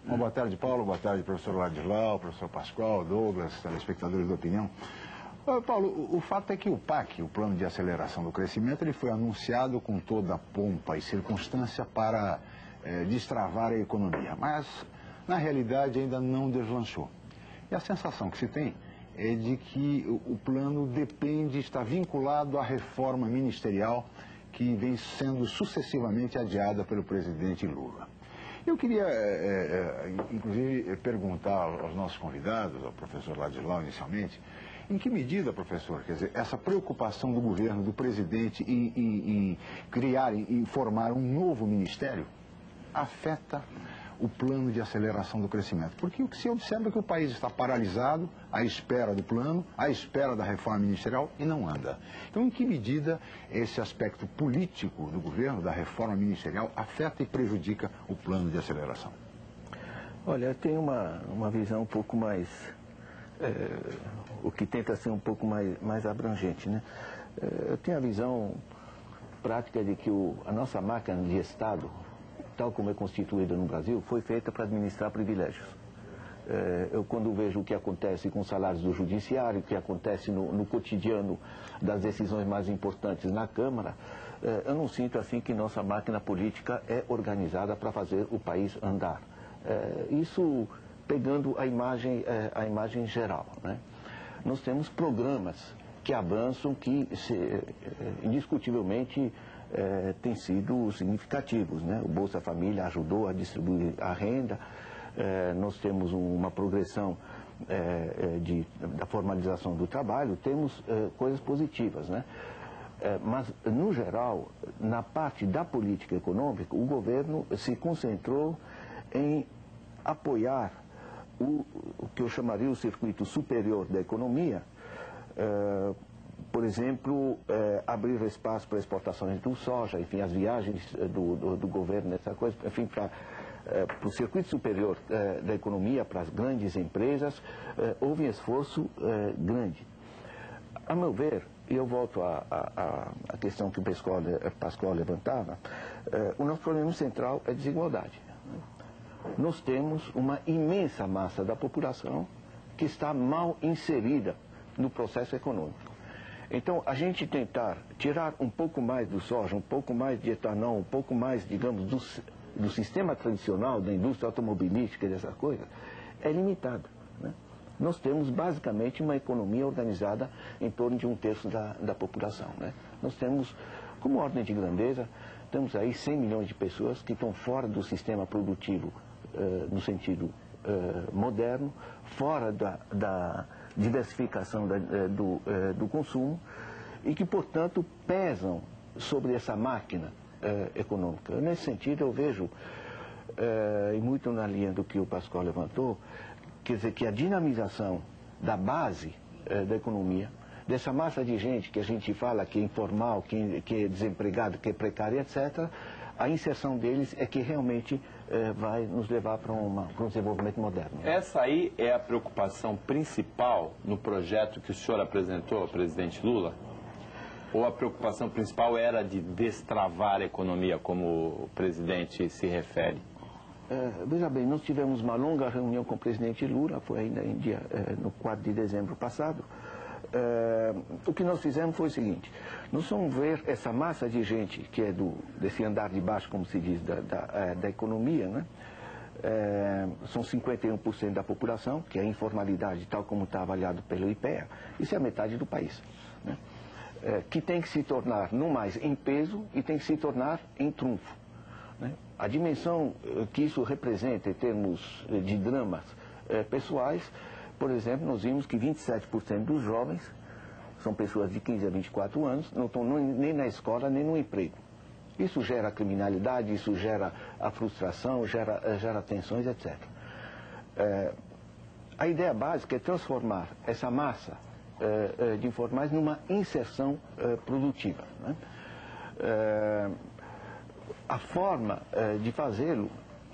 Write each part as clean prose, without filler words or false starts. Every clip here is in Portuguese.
Uma boa tarde, Paulo. Boa tarde, professor Ladislau, professor Pascoal, Douglas, telespectadores da Opinião. Paulo, o fato é que o PAC, o Plano de Aceleração do Crescimento, ele foi anunciado com toda a pompa e circunstância para destravar a economia, mas na realidade ainda não deslanchou. E a sensação que se tem é de que o plano depende, está vinculado à reforma ministerial que vem sendo sucessivamente adiada pelo presidente Lula. Eu queria, inclusive, perguntar aos nossos convidados, ao professor Ladislau inicialmente, em que medida, professor, quer dizer, essa preocupação do governo, do presidente em criar e formar um novo ministério afeta o plano de aceleração do crescimento? Porque o que se observa é que o país está paralisado à espera do plano, à espera da reforma ministerial e não anda. Então, em que medida esse aspecto político do governo, da reforma ministerial, afeta e prejudica o plano de aceleração? Olha, eu tenho uma visão um pouco mais, o que tenta ser um pouco mais abrangente, né? Eu tenho a visão prática de que a nossa máquina de Estado, tal como é constituída no Brasil, foi feita para administrar privilégios. Eu, quando vejo o que acontece com os salários do judiciário, o que acontece no cotidiano das decisões mais importantes na Câmara, eu não sinto assim que nossa máquina política é organizada para fazer o país andar. Isso pegando a imagem geral, né? Nós temos programas que avançam, que indiscutivelmente têm sido significativos, né? O Bolsa Família ajudou a distribuir a renda, nós temos uma progressão da formalização do trabalho, temos coisas positivas, né? Mas, no geral, na parte da política econômica, o governo se concentrou em apoiar o que eu chamaria o circuito superior da economia, por exemplo, abrir espaço para exportações do soja, enfim, as viagens do governo, essa coisa, enfim, para o circuito superior da economia, para as grandes empresas, houve um esforço grande. A meu ver, e eu volto à questão que o Pascoal levantava, o nosso problema central é desigualdade. Nós temos uma imensa massa da população que está mal inserida no processo econômico. Então, a gente tentar tirar um pouco mais do soja, um pouco mais de etanol, um pouco mais, digamos, do sistema tradicional, da indústria automobilística e dessas coisas, é limitado, né? Nós temos, basicamente, uma economia organizada em torno de 1/3 da população, né? Nós temos, como ordem de grandeza, temos aí 100 milhões de pessoas que estão fora do sistema produtivo, no sentido moderno, fora da diversificação do consumo e que, portanto, pesam sobre essa máquina econômica. Nesse sentido, eu vejo, e muito na linha do que o Pascoal levantou, quer dizer, que a dinamização da base da economia, dessa massa de gente que a gente fala que é informal, que é desempregado, que é precário, etc., a inserção deles é que realmente vai nos levar para um desenvolvimento moderno. Essa aí é a preocupação principal no projeto que o senhor apresentou ao presidente Lula? Ou a preocupação principal era de destravar a economia, como o presidente se refere? Veja bem, nós tivemos uma longa reunião com o presidente Lula, foi ainda no 4 de dezembro passado. O que nós fizemos foi o seguinte: nós vamos ver essa massa de gente que é desse andar de baixo, como se diz, da economia, né? São 51% da população, que é a informalidade, tal como está avaliado pelo IPEA. Isso é a metade do país, né? Que tem que se tornar, não mais em peso, e tem que se tornar em trunfo, né? A dimensão que isso representa em termos de dramas pessoais, por exemplo, nós vimos que 27% dos jovens são pessoas de 15 a 24 anos, não estão nem na escola, nem no emprego. Isso gera criminalidade, isso gera a frustração, gera tensões, etc. A ideia básica é transformar essa massa de informais numa inserção produtiva, né? A forma de fazê-lo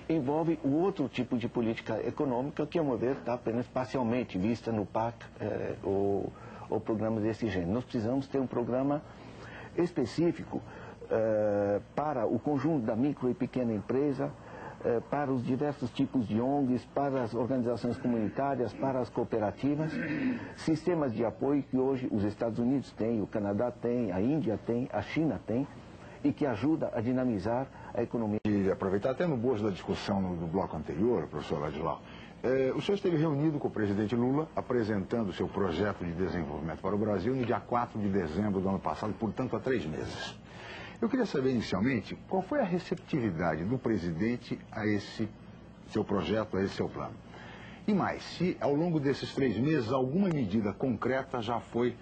envolve o outro tipo de política econômica que, ao meu ver, está apenas parcialmente vista no PAC ou programas desse gênero. Nós precisamos ter um programa específico para o conjunto da micro e pequena empresa, para os diversos tipos de ONGs, para as organizações comunitárias, para as cooperativas, sistemas de apoio que hoje os Estados Unidos têm, o Canadá tem, a Índia tem, a China tem, e que ajuda a dinamizar a economia. E aproveitar até no bojo da discussão do bloco anterior, professor Ladislau, o senhor esteve reunido com o presidente Lula, apresentando o seu projeto de desenvolvimento para o Brasil no dia 4 de dezembro do ano passado, portanto há 3 meses. Eu queria saber inicialmente qual foi a receptividade do presidente a esse seu projeto, a esse seu plano. E mais, se ao longo desses 3 meses alguma medida concreta já foi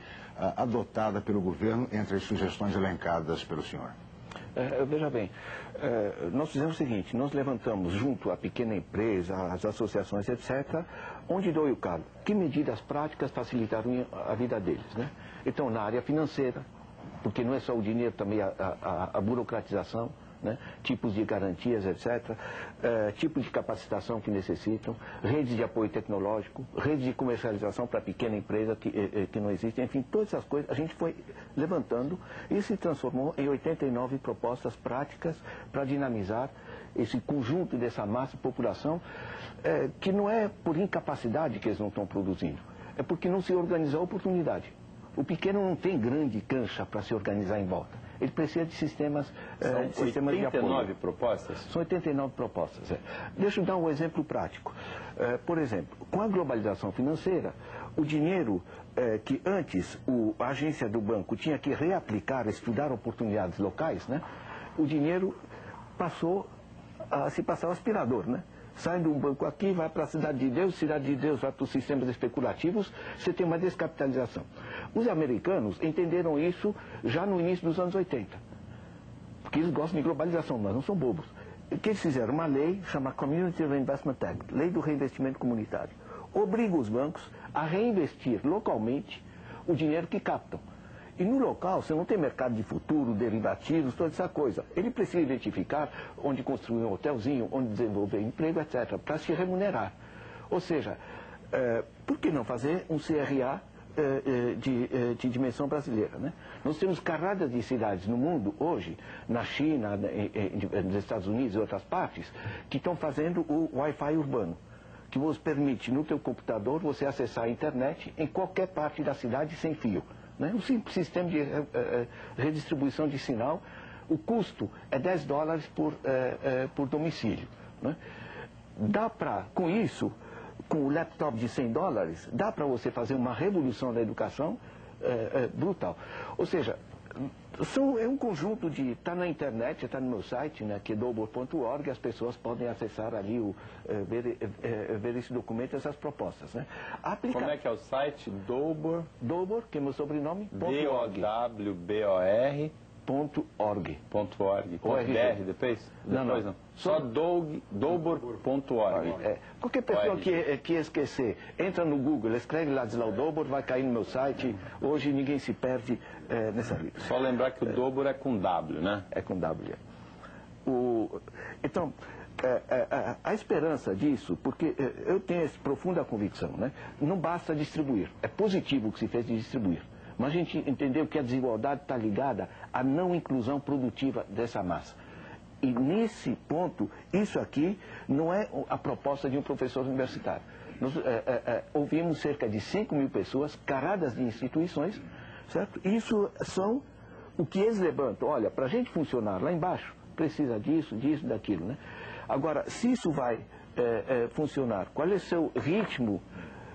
adotada pelo governo entre as sugestões elencadas pelo senhor. Veja bem, nós fizemos o seguinte, nós levantamos junto à pequena empresa, às associações, etc., onde dói o calo, que medidas práticas facilitaram a vida deles, né? Então, na área financeira, porque não é só o dinheiro, também a burocratização, né? Tipos de garantias, etc., tipos de capacitação que necessitam, redes de apoio tecnológico, redes de comercialização para pequena empresa que não existem, enfim, todas essas coisas a gente foi levantando e se transformou em 89 propostas práticas para dinamizar esse conjunto dessa massa de população, que não é por incapacidade que eles não estão produzindo, é porque não se organizou a oportunidade. O pequeno não tem grande cancha para se organizar em volta. Ele precisa de sistemas de apoio. 89 propostas? São 89 propostas. Deixa eu dar um exemplo prático. Por exemplo, com a globalização financeira, o dinheiro que antes a agência do banco tinha que reaplicar, estudar oportunidades locais, né? O dinheiro passou a se passar ao aspirador, né? Sai de um banco aqui, vai para a Cidade de Deus vai para os sistemas especulativos, você tem uma descapitalização. Os americanos entenderam isso já no início dos anos 80, porque eles gostam de globalização, mas não são bobos. O que eles fizeram? Uma lei chamada Community Reinvestment Act, Lei do Reinvestimento Comunitário, obriga os bancos a reinvestir localmente o dinheiro que captam. E no local você não tem mercado de futuro, derivativos, toda essa coisa. Ele precisa identificar onde construir um hotelzinho, onde desenvolver emprego, etc., para se remunerar. Ou seja, por que não fazer um CRA de dimensão brasileira, né? Nós temos carradas de cidades no mundo hoje, na China, nos Estados Unidos e outras partes, que estão fazendo o Wi-Fi urbano, que vos permite no teu computador você acessar a internet em qualquer parte da cidade sem fio. Um simples sistema de redistribuição de sinal, o custo é $10 por domicílio, né? Dá para, com isso, com o laptop de $100, dá para você fazer uma revolução da educação brutal. Ou seja, é um conjunto de... Está na internet, está no meu site, né, que é dobor.org, as pessoas podem acessar ali, ver esse documento, essas propostas, né? Como é que é o site? Dobor? Dobor, que é meu sobrenome. D-O-W-B-O-R. .org. .br depois? Não. Só dobor.org. Qualquer pessoa que esquecer, entra no Google, escreve Ladislau Dobor, vai cair no meu site. Hoje ninguém se perde nessa vida. Só lembrar que o Dobor é com W, né? É com W. Então, a esperança disso, porque eu tenho essa profunda convicção, né? Não basta distribuir. É positivo o que se fez de distribuir. Mas a gente entendeu que a desigualdade está ligada à não inclusão produtiva dessa massa. E nesse ponto, isso aqui não é a proposta de um professor universitário. Nós ouvimos cerca de 5 mil pessoas, carradas de instituições, certo? Isso são o que eles levantam. Olha, para a gente funcionar lá embaixo, precisa disso, daquilo, né? Agora, se isso vai funcionar, qual é o seu ritmo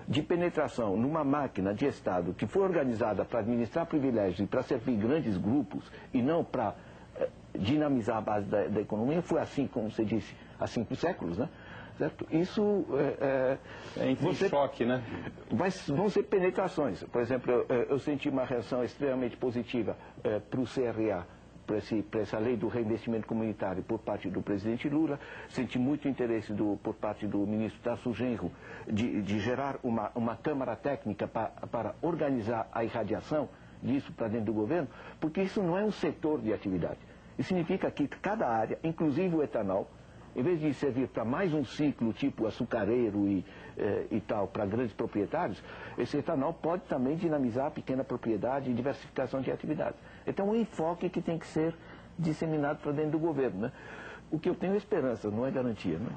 de penetração numa máquina de Estado que foi organizada para administrar privilégios e para servir grandes grupos e não para dinamizar a base da economia, foi assim, como você disse, há 5 séculos, né? Certo? Isso choque, né? Vão ser penetrações. Por exemplo, eu senti uma reação extremamente positiva para o CRA, para essa lei do reinvestimento comunitário por parte do presidente Lula. Senti muito interesse por parte do ministro Tarso Genro de gerar uma câmara técnica para organizar a irradiação disso para dentro do governo, porque isso não é um setor de atividade. Isso significa que cada área, inclusive o etanol, em vez de servir para mais um ciclo tipo açucareiro e tal, para grandes proprietários, esse etanol pode também dinamizar a pequena propriedade e diversificação de atividades. Então, um enfoque que tem que ser disseminado para dentro do governo, né? O que eu tenho é esperança, não é garantia, né?